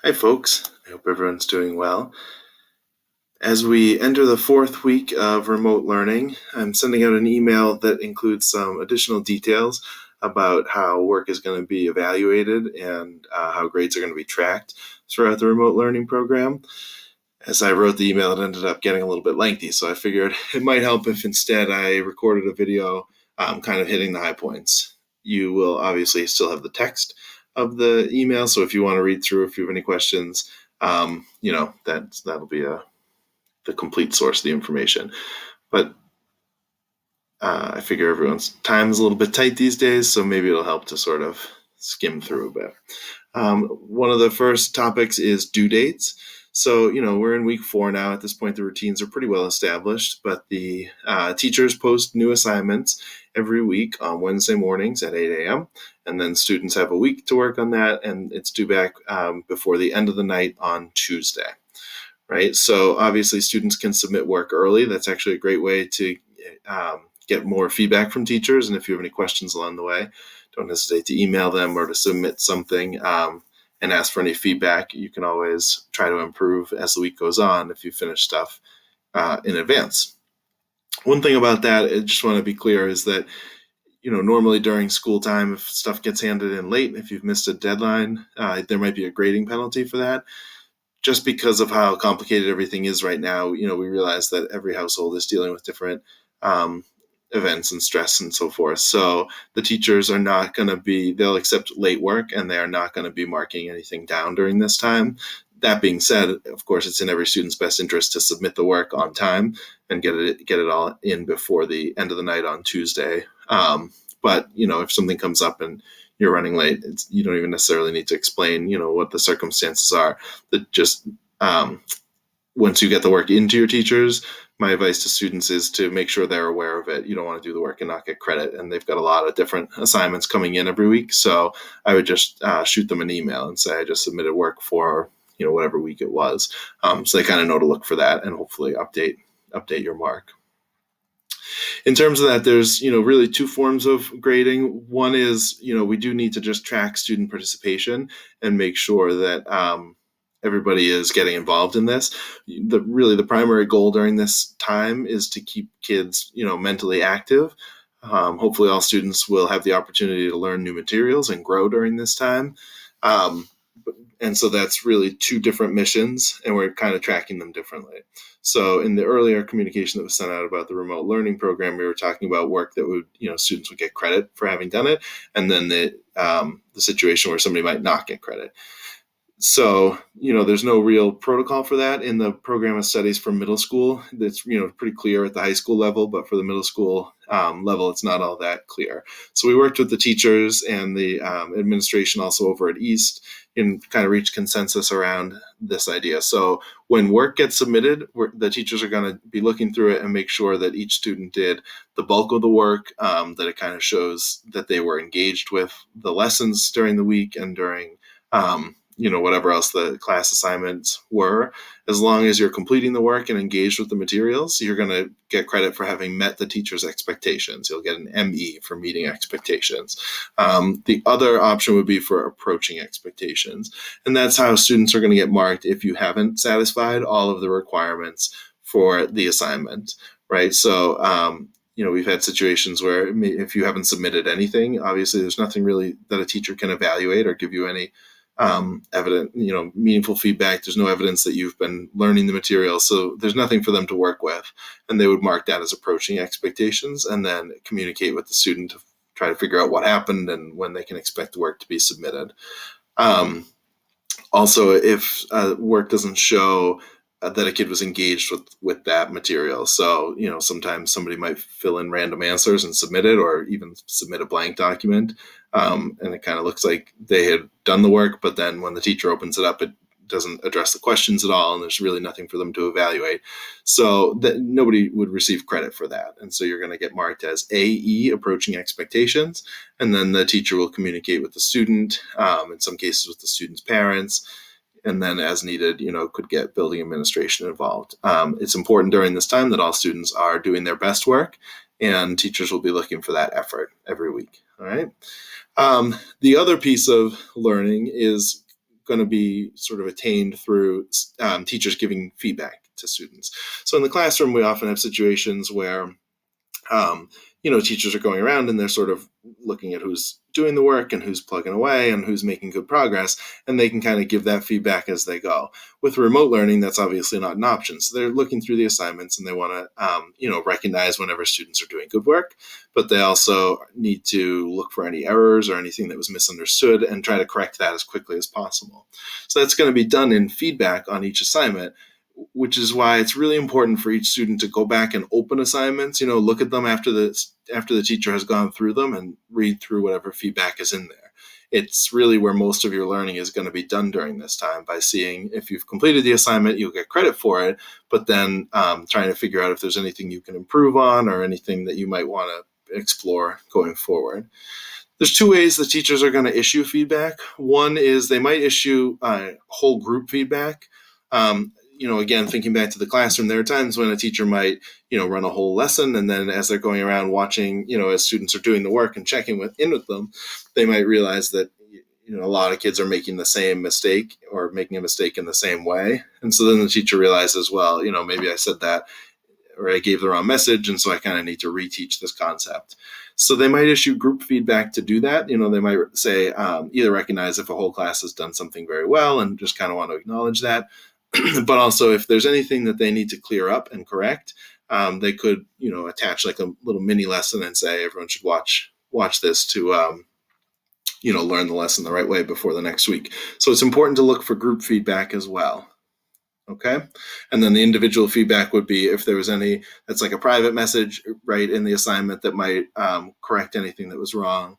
Hi, folks. I hope everyone's doing well. As we enter the fourth week of remote learning, I'm sending out an email that includes some additional details about how work is going to be evaluated and how grades are going to be tracked throughout the remote learning program. As I wrote the email, it ended up getting a little bit lengthy, so I figured it might help if instead I recorded a video kind of hitting the high points. You will obviously still have the text of the email, so if you want to read through, if you have any questions, that'll be the complete source of the information. But I figure everyone's time is a little bit tight these days, so maybe it'll help to sort of skim through a bit. One of the first topics is due dates. So, we're in week 4 now. At this point, the routines are pretty well established, but the teachers post new assignments every week on Wednesday mornings at 8 a.m. And then students have a week to work on that, and it's due back before the end of the night on Tuesday, right? So obviously students can submit work early. That's actually a great way to get more feedback from teachers. And if you have any questions along the way, don't hesitate to email them or to submit something and ask for any feedback. You can always try to improve as the week goes on if you finish stuff in advance. One thing about that, I just want to be clear, is that normally during school time, if stuff gets handed in late, if you've missed a deadline, there might be a grading penalty for that. Just because of how complicated everything is right now, we realize that every household is dealing with different events and stress and so forth. So the teachers are not going to they'll accept late work, and they are not going to be marking anything down during this time. That being said, of course, it's in every student's best interest to submit the work on time and get it all in before the end of the night on Tuesday. But if something comes up and you're running late, you don't even necessarily need to explain, what the circumstances are. That just once you get the work into your teachers, my advice to students is to make sure they're aware of it. You don't want to do the work and not get credit. And they've got a lot of different assignments coming in every week. So I would just shoot them an email and say, I just submitted work for, whatever week it was. So they kind of know to look for that and hopefully update your mark. In terms of that, there's, really 2 forms of grading. One is, we do need to just track student participation and make sure that everybody is getting involved in this. The primary goal during this time is to keep kids, mentally active. Hopefully all students will have the opportunity to learn new materials and grow during this time. And so that's really 2 different missions, and we're kind of tracking them differently. So in the earlier communication that was sent out about the remote learning program, we were talking about work that would, students would get credit for having done it, and then the situation where somebody might not get credit. So, there's no real protocol for that in the program of studies for middle school. That's, pretty clear at the high school level, but for the middle school level, it's not all that clear. So we worked with the teachers and the administration also over at East and kind of reached consensus around this idea. So when work gets submitted, the teachers are going to be looking through it and make sure that each student did the bulk of the work, that it kind of shows that they were engaged with the lessons during the week and during whatever else the class assignments were. As long as you're completing the work and engaged with the materials, you're going to get credit for having met the teacher's expectations. You'll get an ME for meeting expectations. The other option would be for approaching expectations. And that's how students are going to get marked if you haven't satisfied all of the requirements for the assignment, right? So, we've had situations where if you haven't submitted anything, obviously there's nothing really that a teacher can evaluate or give you any meaningful feedback. There's no evidence that you've been learning the material, so there's nothing for them to work with, and they would mark that as approaching expectations and then communicate with the student to try to figure out what happened and when they can expect the work to be submitted. Also, if work doesn't show that a kid was engaged with that material. So, sometimes somebody might fill in random answers and submit it, or even submit a blank document. And it kind of looks like they had done the work, but then when the teacher opens it up, it doesn't address the questions at all, and there's really nothing for them to evaluate. So that nobody would receive credit for that. And so you're going to get marked as AE, approaching expectations, and then the teacher will communicate with the student, in some cases with the student's parents, and then as needed, could get building administration involved. It's important during this time that all students are doing their best work, and teachers will be looking for that effort every week. All right. The other piece of learning is going to be sort of attained through teachers giving feedback to students. So in the classroom, we often have situations where teachers are going around and they're sort of looking at who's doing the work and who's plugging away and who's making good progress, and they can kind of give that feedback as they go. With remote learning, that's obviously not an option. So they're looking through the assignments and they want to, recognize whenever students are doing good work, but they also need to look for any errors or anything that was misunderstood and try to correct that as quickly as possible. So that's going to be done in feedback on each assignment, which is why it's really important for each student to go back and open assignments, look at them after the teacher has gone through them and read through whatever feedback is in there. It's really where most of your learning is going to be done during this time, by seeing if you've completed the assignment, you'll get credit for it, but then trying to figure out if there's anything you can improve on or anything that you might want to explore going forward. There's two ways the teachers are going to issue feedback. One is they might issue whole group feedback. Again, thinking back to the classroom, there are times when a teacher might, run a whole lesson, and then as they're going around watching, as students are doing the work and checking with them, they might realize that, a lot of kids are making the same mistake or making a mistake in the same way. And so then the teacher realizes, well, maybe I said that or I gave the wrong message, and so I kind of need to reteach this concept. So they might issue group feedback to do that. They might say, either recognize if a whole class has done something very well and just kind of want to acknowledge that, but also if there's anything that they need to clear up and correct, they could, attach like a little mini lesson and say everyone should watch this to, learn the lesson the right way before the next week. So it's important to look for group feedback as well. Okay. And then the individual feedback would be if there was any that's like a private message right in the assignment that might correct anything that was wrong.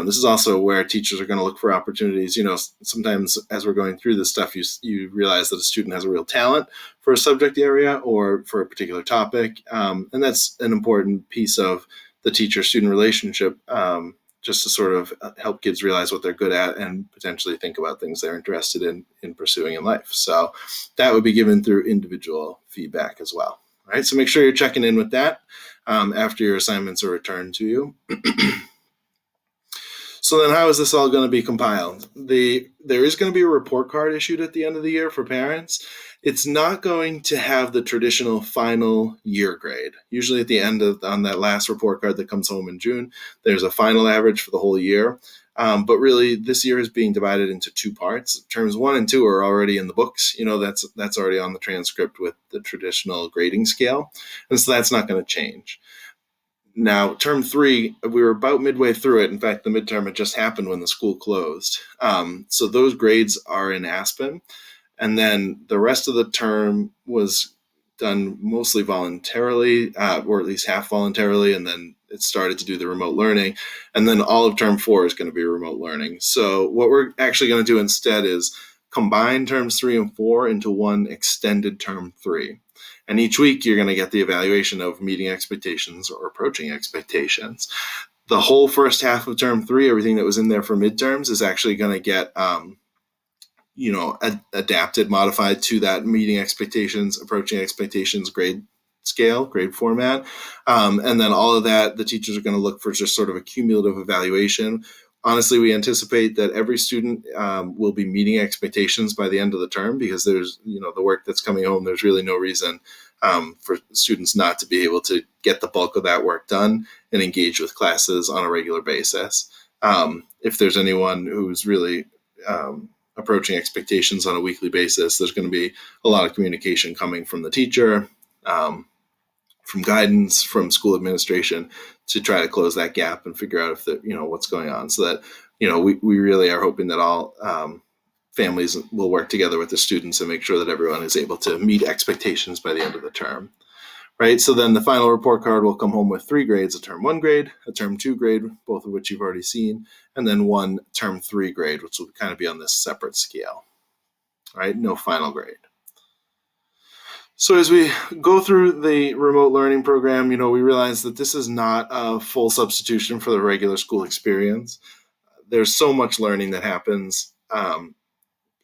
This is also where teachers are going to look for opportunities. Sometimes as we're going through this stuff, you realize that a student has a real talent for a subject area or for a particular topic. And that's an important piece of the teacher-student relationship, just to sort of help kids realize what they're good at and potentially think about things they're interested in pursuing in life. So that would be given through individual feedback as well. All right, so make sure you're checking in with that after your assignments are returned to you. So then how is this all going to be compiled? There is going to be a report card issued at the end of the year for parents. It's not going to have the traditional final year grade. Usually at the end on that last report card that comes home in June, there's a final average for the whole year. But really, this year is being divided into two parts. Terms 1 and 2 are already in the books. That's already on the transcript with the traditional grading scale. And so that's not going to change. Now, term 3, we were about midway through it. In fact, the midterm had just happened when the school closed. So those grades are in Aspen. And then the rest of the term was done mostly voluntarily, or at least half voluntarily. And then it started to do the remote learning. And then all of term 4 is going to be remote learning. So what we're actually going to do instead is combine terms 3 and 4 into one extended term 3. And each week you're going to get the evaluation of meeting expectations or approaching expectations. The whole first half of term 3, everything that was in there for midterms, is actually going to get, adapted, modified to that meeting expectations, approaching expectations grade scale, grade format. And then all of that, the teachers are going to look for just sort of a cumulative evaluation. Honestly, we anticipate that every student will be meeting expectations by the end of the term, because there's, the work that's coming home, there's really no reason for students not to be able to get the bulk of that work done and engage with classes on a regular basis. If there's anyone who's really approaching expectations on a weekly basis, there's going to be a lot of communication coming from the teacher, from guidance, from school administration, to try to close that gap and figure out if what's going on. So that, we really are hoping that all families will work together with the students and make sure that everyone is able to meet expectations by the end of the term. Right. So then the final report card will come home with 3 grades: a term 1 grade, a term 2 grade, both of which you've already seen, and then one term 3 grade, which will kind of be on this separate scale. All right. No final grade. So as we go through the remote learning program, we realize that this is not a full substitution for the regular school experience. There's so much learning that happens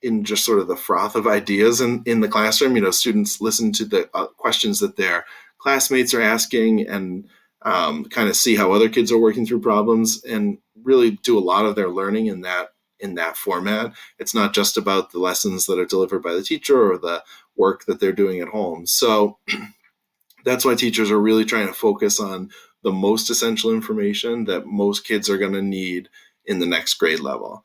in just sort of the froth of ideas in the classroom. Students listen to the questions that their classmates are asking and kind of see how other kids are working through problems, and really do a lot of their learning in that in that format. It's not just about the lessons that are delivered by the teacher or the work that they're doing at home. So that's why teachers are really trying to focus on the most essential information that most kids are going to need in the next grade level.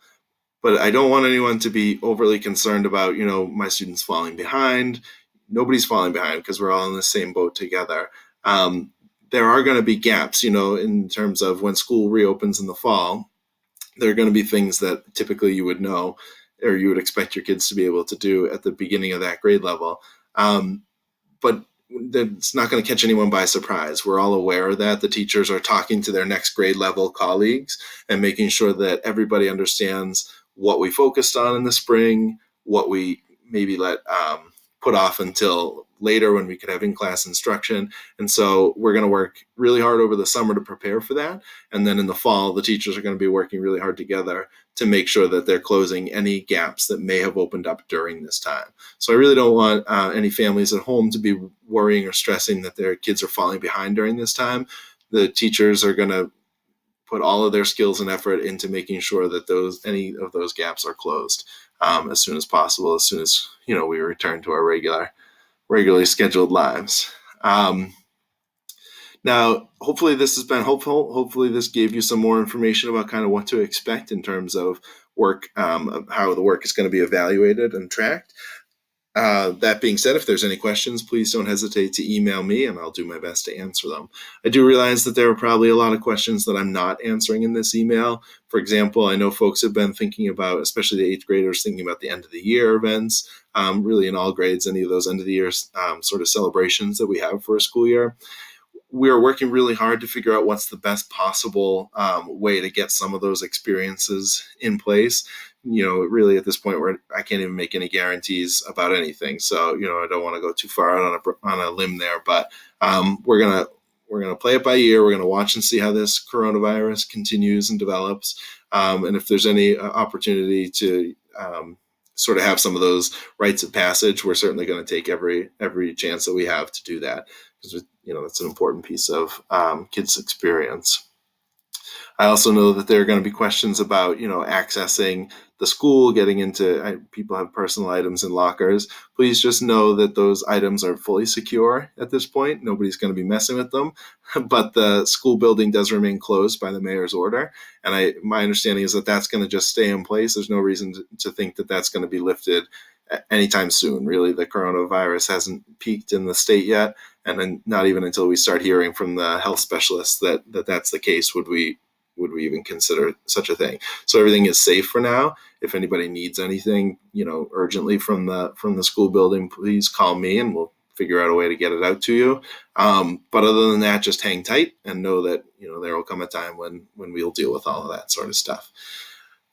But I don't want anyone to be overly concerned about, my students falling behind. Nobody's falling behind because we're all in the same boat together. There are going to be gaps, in terms of when school reopens in the fall. There are going to be things that typically you would know or you would expect your kids to be able to do at the beginning of that grade level. But it's not going to catch anyone by surprise. We're all aware of that. The teachers are talking to their next grade level colleagues and making sure that everybody understands what we focused on in the spring, what we maybe let put off until later when we could have in-class instruction. And so we're going to work really hard over the summer to prepare for that. And then in the fall, the teachers are going to be working really hard together to make sure that they're closing any gaps that may have opened up during this time. So I really don't want any families at home to be worrying or stressing that their kids are falling behind during this time. The teachers are going to put all of their skills and effort into making sure that any of those gaps are closed as soon as possible, as soon as we return to our regularly scheduled lives. Now, hopefully this has been helpful. Hopefully this gave you some more information about kind of what to expect in terms of work, of how the work is going to be evaluated and tracked. That being said, if there's any questions, please don't hesitate to email me and I'll do my best to answer them. I do realize that there are probably a lot of questions that I'm not answering in this email. For example, I know folks have been thinking about, especially the 8th graders, thinking about the end of the year events, really in all grades, any of those end of the year sort of celebrations that we have for a school year. We are working really hard to figure out what's the best possible way to get some of those experiences in place. Really at this point where I can't even make any guarantees about anything. So, I don't want to go too far out on a limb there, but we're going to play it by ear. We're going to watch and see how this coronavirus continues and develops. And if there's any opportunity to sort of have some of those rites of passage, we're certainly going to take every chance that we have to do that, because it's an important piece of kids' experience. I also know that there are going to be questions about, accessing the school, getting into, people have personal items in lockers. Please just know that those items are fully secure at this point. Nobody's going to be messing with them, but the school building does remain closed by the mayor's order. And my understanding is that that's going to just stay in place. There's no reason to think that that's going to be lifted anytime soon. Really, the coronavirus hasn't peaked in the state yet. And then not even until we start hearing from the health specialists that that's the case would we even consider such a thing. So everything is safe for now. If anybody needs anything, urgently from the school building, please call me and we'll figure out a way to get it out to you. But other than that, just hang tight and know that, there will come a time when we'll deal with all of that sort of stuff.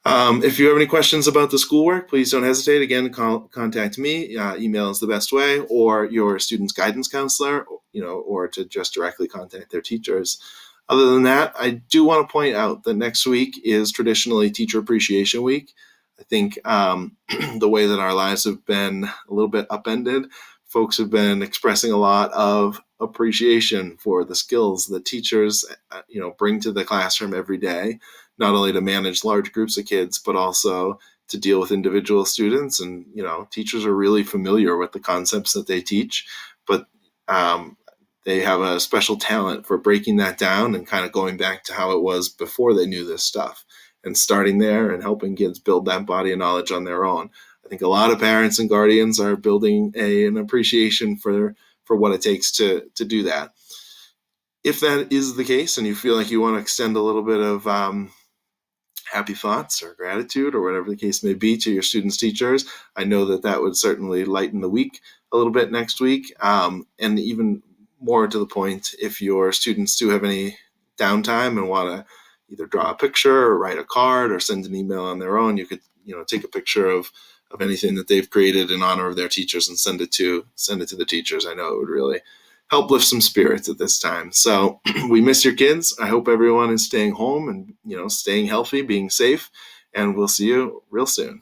If you have any questions about the schoolwork, please don't hesitate. Again, contact me. Email is the best way, or your student's guidance counselor, or to just directly contact their teachers. Other than that, I do want to point out that next week is traditionally Teacher Appreciation Week. I think the way that our lives have been a little bit upended, folks have been expressing a lot of appreciation for the skills that teachers, bring to the classroom every day, not only to manage large groups of kids, but also to deal with individual students. And, teachers are really familiar with the concepts that they teach, but they have a special talent for breaking that down and kind of going back to how it was before they knew this stuff and starting there and helping kids build that body of knowledge on their own. I think a lot of parents and guardians are building an appreciation for what it takes to do that. If that is the case and you feel like you want to extend a little bit of happy thoughts or gratitude or whatever the case may be to your students' teachers, I know that would certainly lighten the week a little bit next week. And even more to the point, if your students do have any downtime and want to either draw a picture or write a card or send an email on their own, you could take a picture of anything that they've created in honor of their teachers and send it to the teachers. I know it would really help lift some spirits at this time. So we miss your kids. I hope everyone is staying home and staying healthy, being safe, and we'll see you real soon.